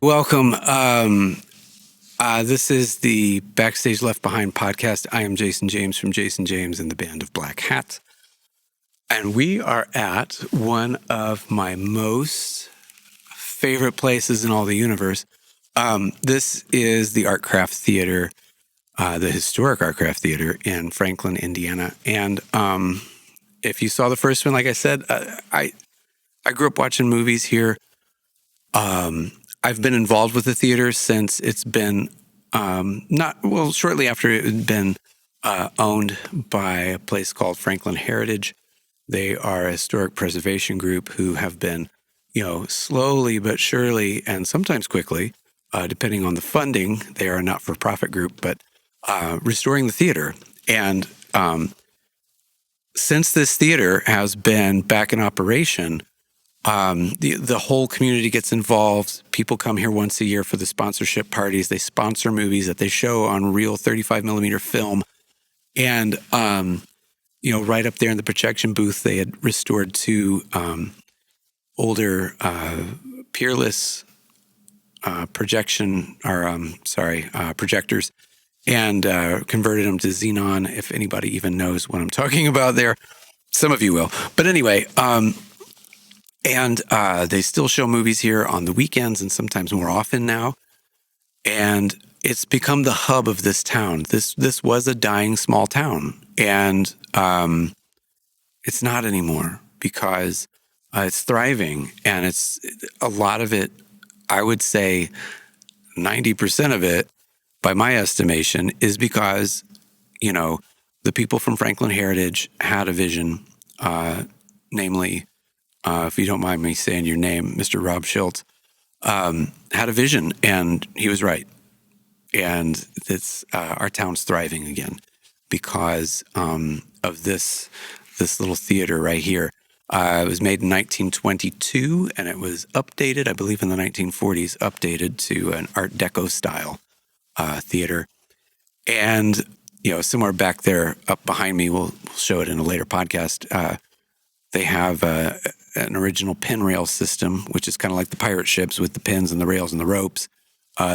Welcome. This is the Backstage Left Behind podcast. I am Jason James from Jason James and the Band of Black Hats. And we are at one of my most favorite places in all the universe. This is the Artcraft Theater, the historic Artcraft Theater in Franklin, Indiana. And if you saw the first one, like I said, I grew up watching movies here. I've been involved with the theater since it's been shortly after it had been owned by a place called Franklin Heritage. They are a historic preservation group who have been, slowly but surely and sometimes quickly, depending on the funding, they are a not-for-profit group, but restoring the theater. And since this theater has been back in operation, the whole community gets involved. People come here once a year for the sponsorship parties. They sponsor movies that they show on real 35 millimeter film. And, right up there in the projection booth, they had restored two older Peerless projectors and converted them to xenon, if anybody even knows what I'm talking about there. Some of you will. But anyway, and they still show movies here on the weekends and sometimes more often now. And it's become the hub of this town. This was a dying small town. And it's not anymore because it's thriving. And it's a lot of it, I would say 90% of it, by my estimation, is because, the people from Franklin Heritage had a vision, namely, if you don't mind me saying your name, Mr. Rob Schultz, had a vision, and he was right. And it's our town's thriving again because of this little theater right here. It was made in 1922, and it was updated, I believe in the 1940s, updated to an Art Deco style theater. And, somewhere back there up behind me, we'll show it in a later podcast, they have an original pin rail system, which is kind of like the pirate ships with the pins and the rails and the ropes.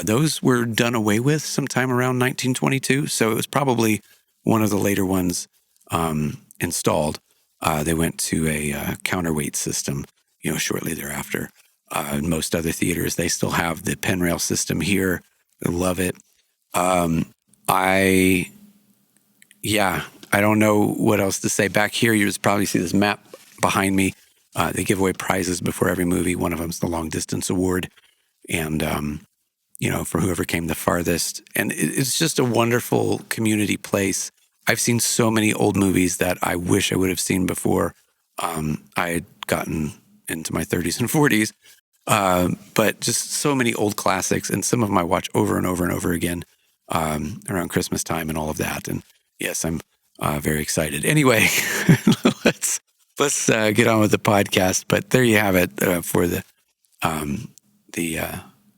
Those were done away with sometime around 1922, so it was probably one of the later ones installed. They went to a counterweight system, shortly thereafter. Most other theaters, they still have the pin rail system here. I love it. I don't know what else to say. Back here, you just probably see this map behind me. They give away prizes before every movie. One of them is the Long Distance Award. And, for whoever came the farthest. And it's just a wonderful community place. I've seen so many old movies that I wish I would have seen before I had gotten into my 30s and 40s. But just so many old classics. And some of them I watch over and over and over again around Christmas time and all of that. And yes, I'm very excited. Anyway, let's get on with the podcast. But there you have it for the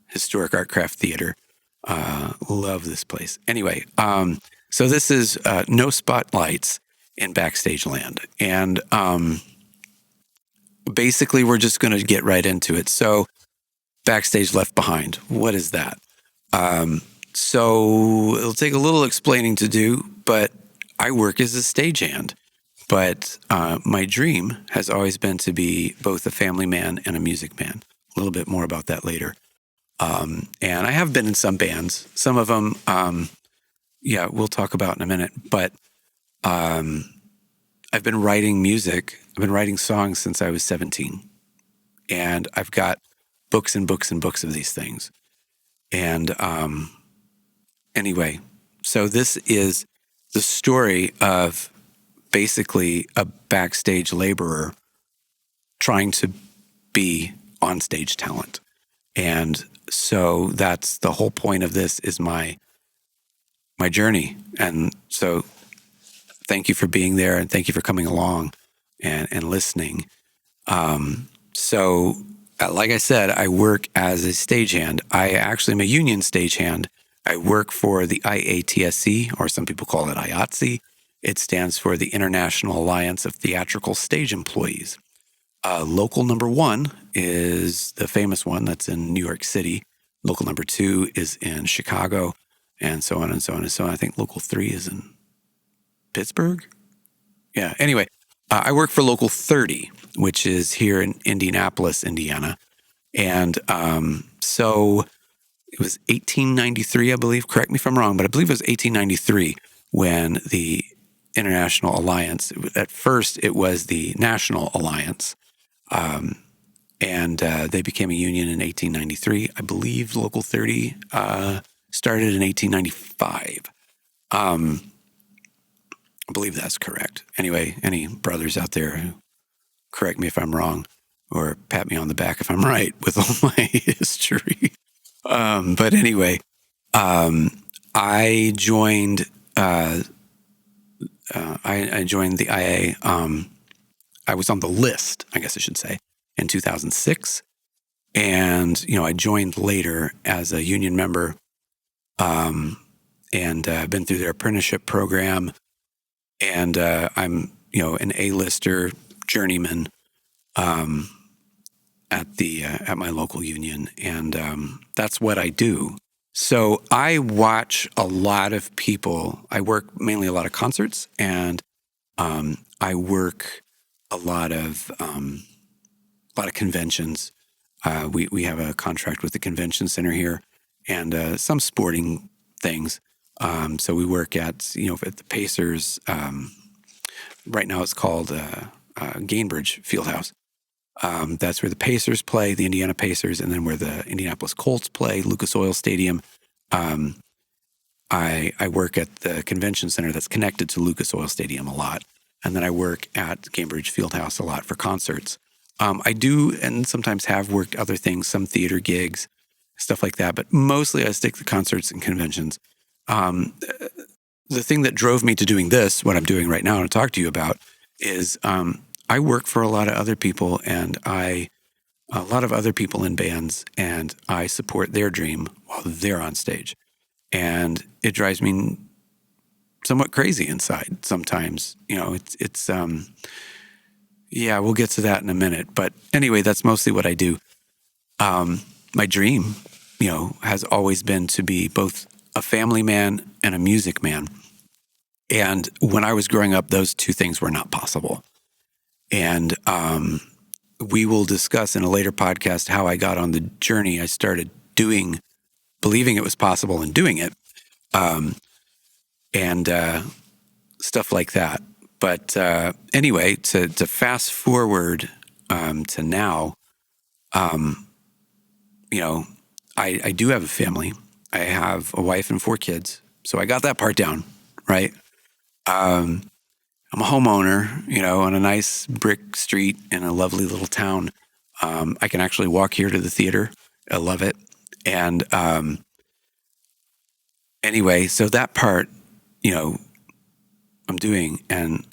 historic Artcraft Theater. Love this place. Anyway, so this is No Spotlights in Backstage Land. And basically, we're just going to get right into it. So Backstage Left Behind, what is that? So it'll take a little explaining to do, but I work as a stagehand. But my dream has always been to be both a family man and a music man. A little bit more about that later. And I have been in some bands. Some of them, we'll talk about in a minute. But I've been writing music. I've been writing songs since I was 17. And I've got books and books and books of these things. And anyway, so this is the story of basically a backstage laborer trying to be onstage talent. And so that's the whole point of this is my journey. And so thank you for being there and thank you for coming along and listening. So like I said, I work as a stagehand. I actually am a union stagehand. I work for the IATSE, or some people call it IATSE. It stands for the International Alliance of Theatrical Stage Employees. Local number one is the famous one that's in New York City, Local number 2 is in Chicago, and so on and so on and so on. I think local 3 is in Pittsburgh. Yeah. Anyway, I work for local 30, which is here in Indianapolis, Indiana. And so it was 1893, I believe. Correct me if I'm wrong, but I believe it was 1893 when the International Alliance, at first it was the National Alliance, and they became a union in 1893. I believe Local 30 started in 1895. I believe that's correct. Anyway, any brothers out there who correct me if I'm wrong or pat me on the back if I'm right with all my history. But anyway, I joined. I joined the IA. I was on the list, I guess I should say, in 2006, and I joined later as a union member, and been through their apprenticeship program, and I'm an A-lister journeyman at my local union, and that's what I do. So I watch a lot of people. I work mainly a lot of concerts, and I work a lot of conventions. We have a contract with the convention center here, and some sporting things. So we work at the Pacers. Right now it's called Gainbridge Fieldhouse. That's where the Pacers play, the Indiana Pacers, and then where the Indianapolis Colts play, Lucas Oil Stadium. I work at the convention center that's connected to Lucas Oil Stadium a lot, and then I work at Gainbridge Fieldhouse a lot for concerts. I do, and sometimes have worked other things, some theater gigs, stuff like that, but mostly I stick to concerts and conventions. The thing that drove me to doing this, what I'm doing right now to talk to you about, is I work for a lot of other people, and a lot of other people in bands, and I support their dream while they're on stage. And it drives me somewhat crazy inside sometimes. It's we'll get to that in a minute. But anyway, that's mostly what I do. My dream, has always been to be both a family man and a music man. And when I was growing up, those two things were not possible. And we will discuss in a later podcast how I got on the journey. I started believing it was possible and doing it, and stuff like that. But anyway, to fast forward to now, I do have a family. I have a wife and 4 kids, so I got that part down, right? I'm a homeowner, on a nice brick street in a lovely little town. I can actually walk here to the theater. I love it. And anyway, so that part, I'm doing. And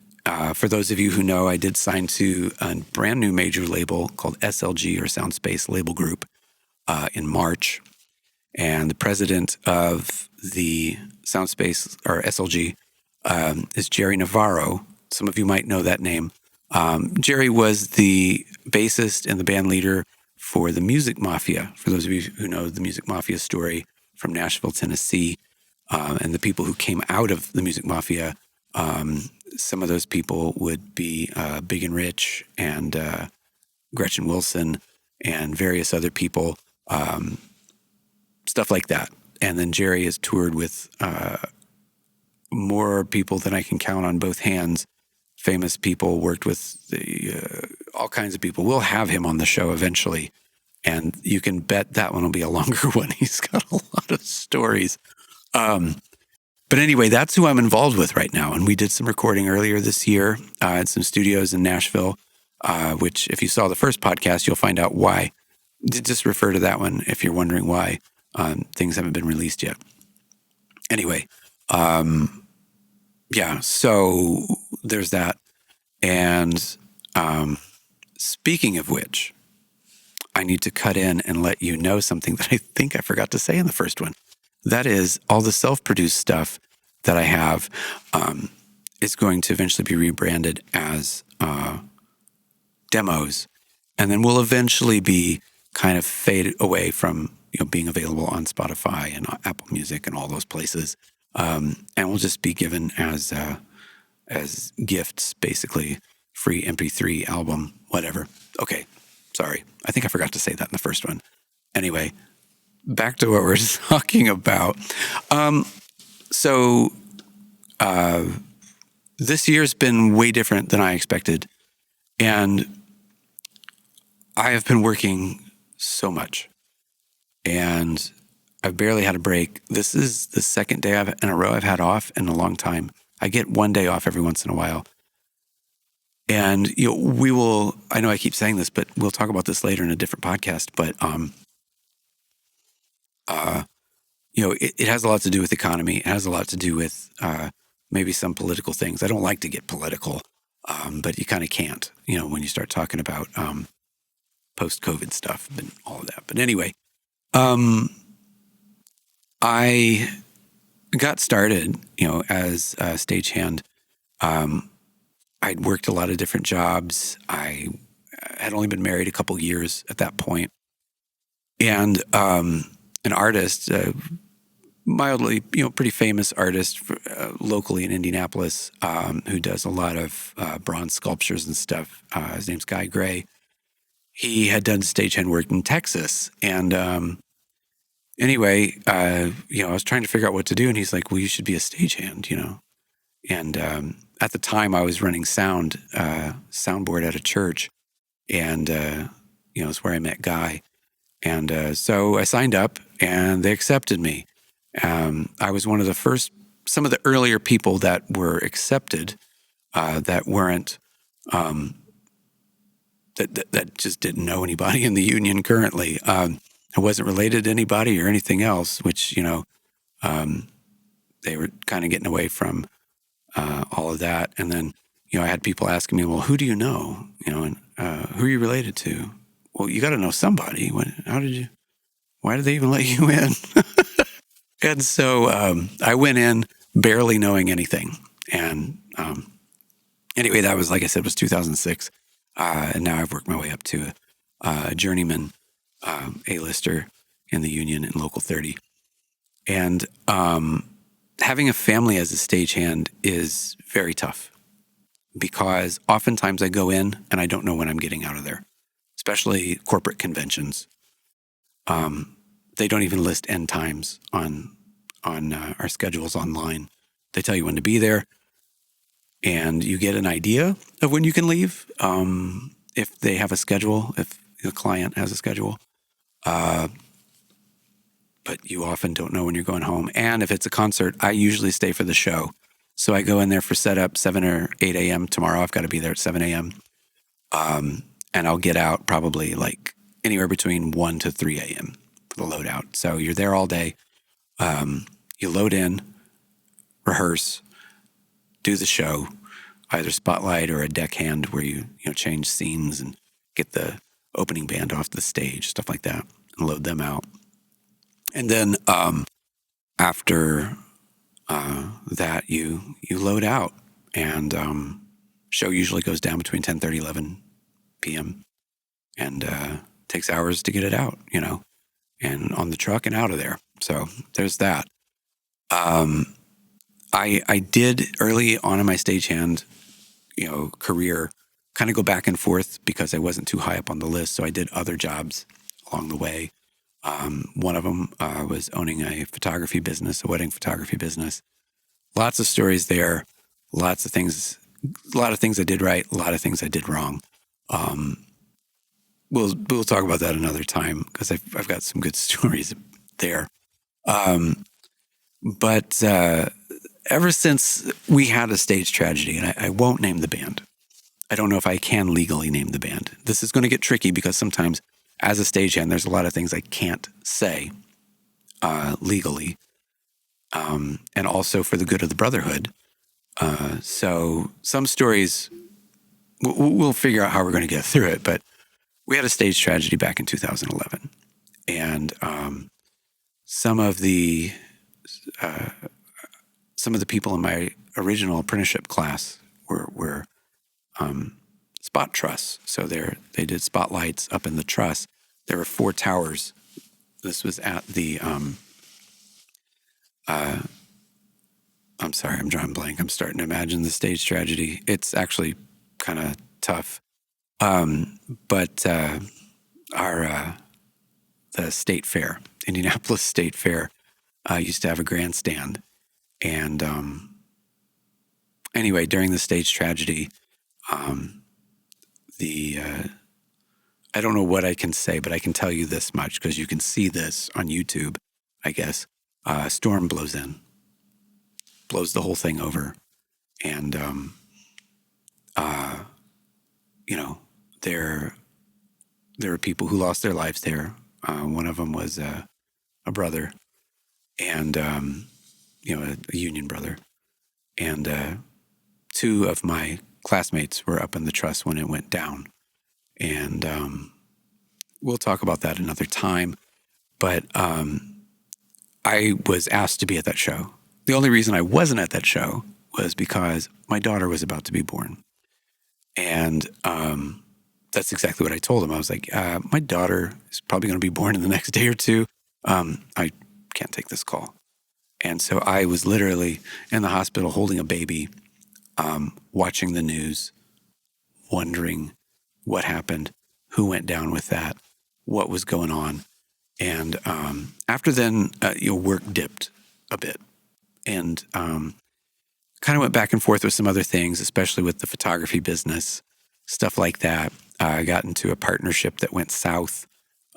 for those of you who know, I did sign to a brand new major label called SLG, or Soundspace Label Group, in March. And the president of the Soundspace, or SLG, is Jerry Navarro. Some of you might know that name. Jerry was the bassist and the band leader for the Music Mafia. For those of you who know the Music Mafia story from Nashville, Tennessee, and the people who came out of the Music Mafia, some of those people would be Big and Rich and Gretchen Wilson and various other people, stuff like that. And then Jerry has toured with more people than I can count on both hands. Famous people, worked with all kinds of people. We'll have him on the show eventually, and you can bet that one will be a longer one. He's got a lot of stories. But anyway, that's who I'm involved with right now. And we did some recording earlier this year at some studios in Nashville, which if you saw the first podcast, you'll find out why. Just refer to that one if you're wondering why things haven't been released yet. Anyway, so there's that. And speaking of which, I need to cut in and let you know something that I think I forgot to say in the first one. That is, all the self-produced stuff that I have is going to eventually be rebranded as demos. And then will eventually be kind of faded away from, being available on Spotify and Apple Music and all those places. And will just be given as gifts, basically, free MP3 album, whatever. Okay, sorry. I think I forgot to say that in the first one. Anyway, back to what we're talking about. So this year's been way different than I expected. And I have been working so much. And I've barely had a break. This is the second day in a row I've had off in a long time. I get one day off every once in a while. And, I know I keep saying this, but we'll talk about this later in a different podcast. But, it has a lot to do with economy. It has a lot to do with maybe some political things. I don't like to get political, but you kind of can't, when you start talking about post-COVID stuff and all of that. But anyway, I got started, as a stagehand. I'd worked a lot of different jobs. I had only been married a couple years at that point. And an artist, mildly, pretty famous artist locally in Indianapolis, who does a lot of bronze sculptures and stuff. His name's Guy Gray. He had done stagehand work in Texas. And anyway, I was trying to figure out what to do. And he's like, well, you should be a stagehand, And at the time, I was running soundboard at a church. And, it's where I met Guy. And so I signed up, and they accepted me. I was one of some of the earlier people that were accepted, that weren't, that just didn't know anybody in the union currently. I wasn't related to anybody or anything else, which, they were kind of getting away from all of that. And then, I had people asking me, well, who do you know? And who are you related to? Well, you got to know somebody. Why did they even let you in? And so I went in barely knowing anything. And anyway, that was, like I said, was 2006. And now I've worked my way up to a journeyman A-lister in the union in Local 30. And having a family as a stagehand is very tough, because oftentimes I go in and I don't know when I'm getting out of there, especially corporate conventions. They don't even list end times on our schedules online. They tell you when to be there, and you get an idea of when you can leave, if they have a schedule, if the client has a schedule. But you often don't know when you're going home. And if it's a concert, I usually stay for the show. So I go in there for setup 7 or 8 a.m. Tomorrow. I've got to be there at 7 a.m. And I'll get out probably like anywhere between 1 to 3 a.m. for the loadout. So you're there all day. You load in, rehearse, do the show, either spotlight or a deckhand where you change scenes and get the opening band off the stage, stuff like that, and load them out. And then after that, you load out, and show usually goes down between 10:30, 11 p.m. and takes hours to get it out, and on the truck and out of there. So there's that. I did early on in my stagehand, career, kind of go back and forth because I wasn't too high up on the list. So I did other jobs along the way. One of them was owning a photography business, a wedding photography business. Lots of stories there, a lot of things I did right, a lot of things I did wrong. We'll talk about that another time because I've got some good stories there. But ever since we had a stage tragedy, and I won't name the band. I don't know if I can legally name the band. This is going to get tricky because sometimes as a stagehand, there's a lot of things I can't say legally, and also for the good of the brotherhood. So some stories, we'll figure out how we're going to get through it, but we had a stage tragedy back in 2011. And some of the people in my original apprenticeship class were spot truss. So they did spotlights up in the truss. There were 4 towers This was at the, I'm sorry, I'm drawing blank. I'm starting to imagine the stage tragedy. It's actually kind of tough. But the state fair, Indianapolis State Fair, used to have a grandstand. And anyway, during the stage tragedy, I don't know what I can say, but I can tell you this much because you can see this on YouTube, I guess. A storm blows in, blows the whole thing over. And, there were people who lost their lives there. One of them was a brother and, a union brother. And two of my classmates were up in the truss when it went down. And we'll talk about that another time. But I was asked to be at that show. The only reason I wasn't at that show was because my daughter was about to be born. And that's exactly what I told him. I was like, my daughter is probably going to be born in the next day or two. I can't take this call. And so I was literally in the hospital holding a baby, watching the news, wondering what happened, who went down with that, what was going on. And after then, work dipped a bit. And kind of went back and forth with some other things, especially with the photography business, stuff like that. I got into a partnership that went south,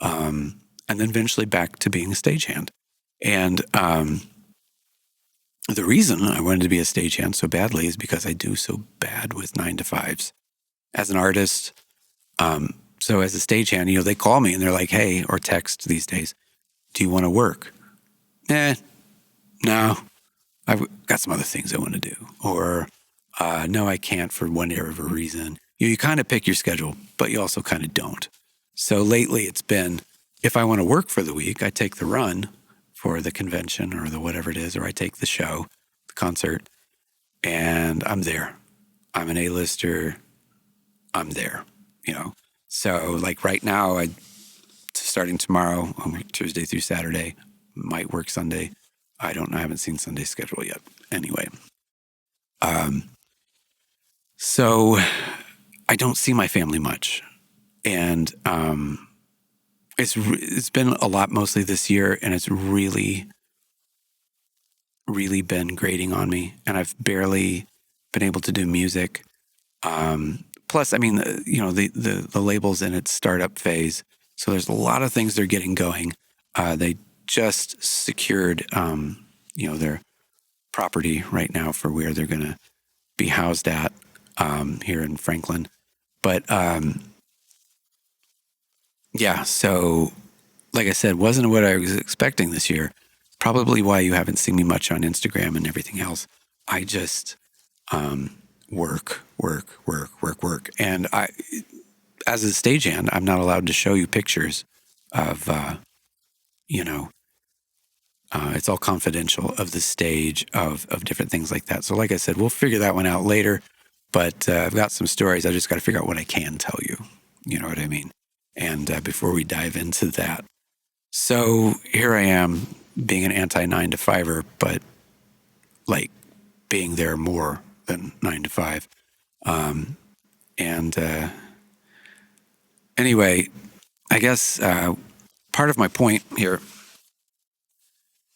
and then eventually back to being a stagehand. And the reason I wanted to be a stagehand so badly is because I do so bad with 9-to-5s. As an artist, so as a stagehand, they call me and they're like, hey, or text these days, do you want to work? No, I've got some other things I want to do. Or, no, I can't for whatever reason. You kind of pick your schedule, but you also kind of don't. So lately it's been, if I want to work for the week, I take the run for the convention or the whatever it is, or I take the show, the concert, and I'm there. I'm an A-lister. I'm there, So like right now, starting tomorrow, Tuesday through Saturday, might work Sunday. I don't know. I haven't seen Sunday's schedule yet. Anyway. So I don't see my family much. And it's been a lot mostly this year, and it's really, really been grating on me. And I've barely been able to do music. Plus, the label's in its startup phase. So there's a lot of things they're getting going. They just secured, their property right now for where they're going to be housed at here in Franklin. But so like I said, wasn't what I was expecting this year. Probably why you haven't seen me much on Instagram and everything else. I just work. And as a stagehand, I'm not allowed to show you pictures of, it's all confidential of the stage, of different things like that. So like I said, we'll figure that one out later. But I've got some stories. I just got to figure out what I can tell you. You know what I mean? And before we dive into that. So here I am being an anti-9-to-5er, but like being there more than 9-to-5. Anyway, I guess part of my point here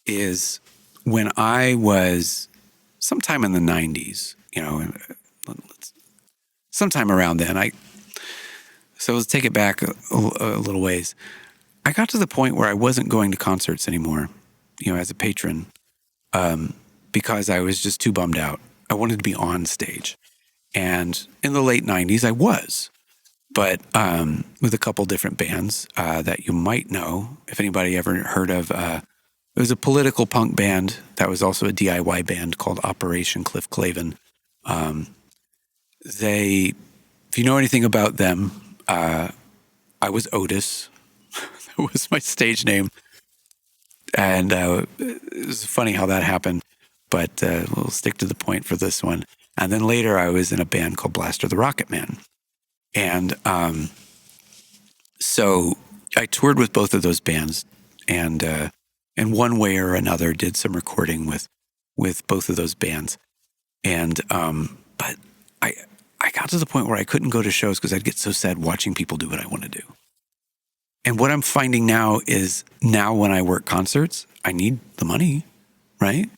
is when I was sometime in the 90s, sometime around then, so let's take it back a little ways. I got to the point where I wasn't going to concerts anymore, as a patron, because I was just too bummed out. I wanted to be on stage. And in the late 90s, I was, but with a couple different bands that you might know, if anybody ever heard of. It was a political punk band that was also a DIY band called Operation Cliff Clavin. If you know anything about them, I was Otis. That was my stage name. And it was funny how that happened, but we'll stick to the point for this one. And then later I was in a band called Blaster the Rocket Man. And so I toured with both of those bands and in one way or another did some recording with both of those bands. And but I got to the point where I couldn't go to shows because I'd get so sad watching people do what I want to do. And what I'm finding now is now when I work concerts, I need the money, right?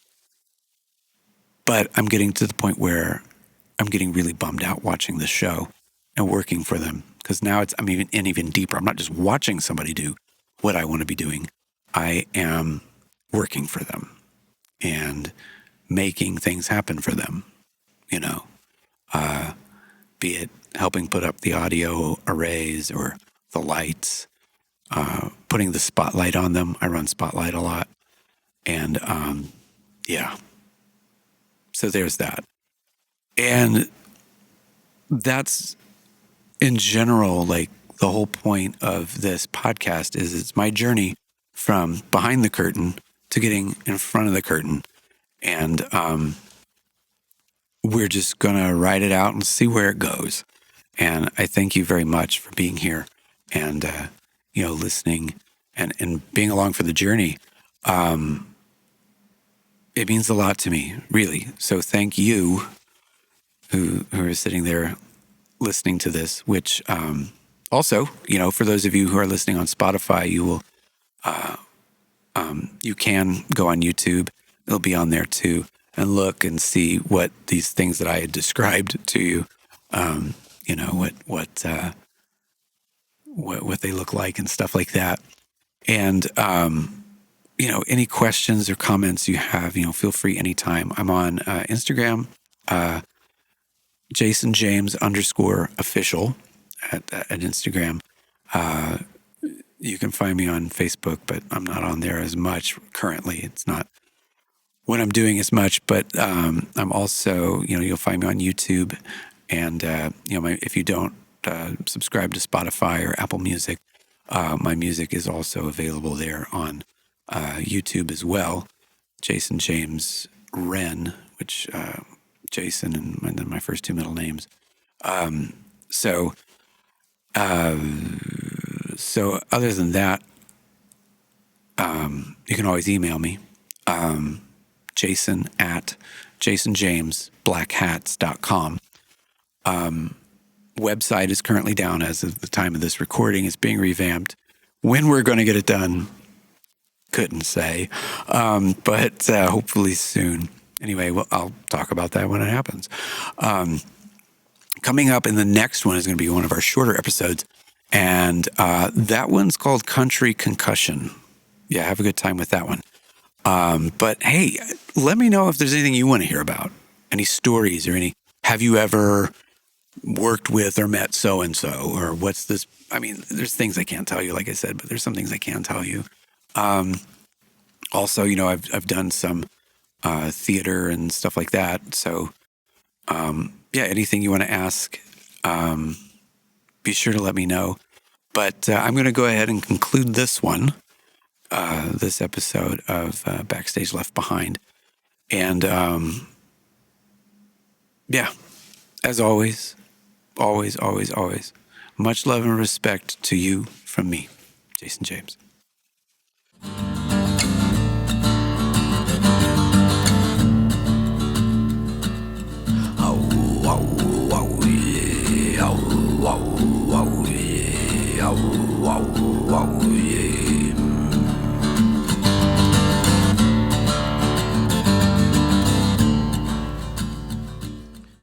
But I'm getting to the point where I'm getting really bummed out watching the show and working for them, because now I'm even deeper. I'm not just watching somebody do what I want to be doing. I am working for them and making things happen for them, be it helping put up the audio arrays or the lights, putting the spotlight on them. I run Spotlight a lot. And yeah, so there's that. And that's in general, like the whole point of this podcast is it's my journey from behind the curtain to getting in front of the curtain. And we're just going to ride it out and see where it goes. And I thank you very much for being here and, listening and being along for the journey. It means a lot to me, really. So thank you who are sitting there listening to this, which also, for those of you who are listening on Spotify, you will, you can go on YouTube. It'll be on there too, and look and see what these things that I had described to you, what they look like and stuff like that. And, any questions or comments you have, feel free anytime. I'm on Instagram, Jason James _official at Instagram. You can find me on Facebook, but I'm not on there as much currently. It's not what I'm doing as much, but I'm also, you'll find me on YouTube. And, if you don't subscribe to Spotify or Apple Music, my music is also available there on YouTube as well. Jason James Wren, which Jason and then my first two middle names. So other than that, you can always email me, Jason at jasonjamesblackhats.com. Website is currently down as of the time of this recording. It's being revamped. When we're going to get it done, couldn't say, but hopefully soon. Anyway, well, I'll talk about that when it happens. Coming up in the next one is going to be one of our shorter episodes, and that one's called Country Concussion. Yeah, have a good time with that one. But hey, let me know if there's anything you want to hear about, any stories or have you ever worked with or met so-and-so, or what's this? I mean, there's things I can't tell you, like I said, but there's some things I can tell you. Also, I've done some theater and stuff like that. So, anything you want to ask, be sure to let me know. But I'm going to go ahead and conclude this one, this episode of Backstage Left Behind. And, as always, always, much love and respect to you from me, Jason James.